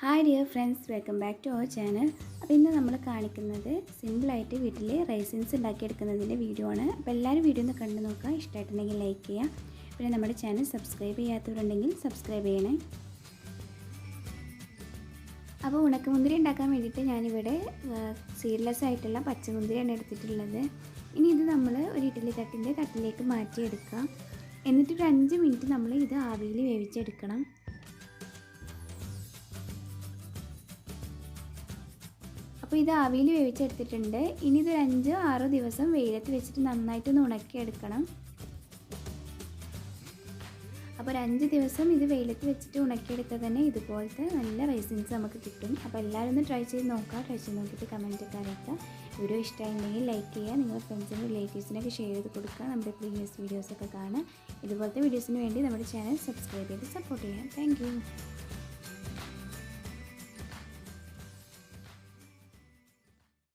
Hi dear friends, welcome back to our channel. അപ്പോൾ ഇന്ന് നമ്മൾ കാണിക്കുന്നത് സിമ്പിളായിട്ട് വീട്ടിൽ റൈസിൻസ് ഉണ്ടാക്കിയെടുക്കുന്നതിൻ്റെ വീഡിയോ ആണ്. അപ്പോൾ എല്ലാവരും വീഡിയോ ഒന്ന് കണ്ടു നോക്കുക. ഇഷ്ടമായിട്ടുണ്ടെങ്കിൽ ലൈക്ക് ചെയ്യുക. പിന്നെ നമ്മുടെ ചാനൽ സബ്സ്ക്രൈബ് ചെയ്യാത്തവരുണ്ടെങ്കിൽ സബ്സ്ക്രൈബ് ചെയ്യണേ. അപ്പോൾ ഉണക്കമുന്തിരി ഉണ്ടാക്കാൻ വേണ്ടിയിട്ട് ഞാനിവിടെ സീഡ്ലെസ് ആയിട്ടുള്ള പച്ചമുന്തിരിയാണ് എടുത്തിട്ടുള്ളത്. ഇനി ഇത് നമ്മൾ ഒരു ഇഡ്ഡലി തട്ടിലേക്ക് മാറ്റിയെടുക്കാം. എന്നിട്ട് ഒരു 5 മിനിറ്റ് നമ്മൾ ഇത് ആവിയിൽ വേവിച്ചെടുക്കണം. അപ്പോൾ ഇത് ആവിയിൽ വേവിച്ചെടുത്തിട്ടുണ്ട്. ഇനി ഇത് 5-6 ദിവസം വെയിലത്ത് വെച്ചിട്ട് നന്നായിട്ടൊന്ന് ഉണക്കിയെടുക്കണം. അപ്പോൾ ഒരു 5 ദിവസം ഇത് വെയിലത്ത് വെച്ചിട്ട് ഉണക്കിയെടുത്താൽ തന്നെ ഇതുപോലത്തെ നല്ല റൈസിൻസ് നമുക്ക് കിട്ടും. അപ്പോൾ എല്ലാവരും ഒന്ന് ട്രൈ ചെയ്ത് നോക്കുക. ട്രൈ ചെയ്ത് നോക്കിയിട്ട് കമൻറ്റൊക്കെ അറിയിക്കുക. വീഡിയോ ഇഷ്ടമായിട്ടുണ്ടെങ്കിൽ ലൈക്ക് ചെയ്യുക. നിങ്ങളുടെ ഫ്രണ്ട്സിനും റിലേറ്റീവ്സിനൊക്കെ ഷെയർ ചെയ്ത് കൊടുക്കുക. നമ്മുടെ പ്രീവിയസ് വീഡിയോസൊക്കെ കാണുക. ഇതുപോലത്തെ വീഡിയോസിന് വേണ്ടി നമ്മുടെ ചാനൽ സബ്സ്ക്രൈബ് ചെയ്ത് സപ്പോർട്ട് ചെയ്യാം. Thank you.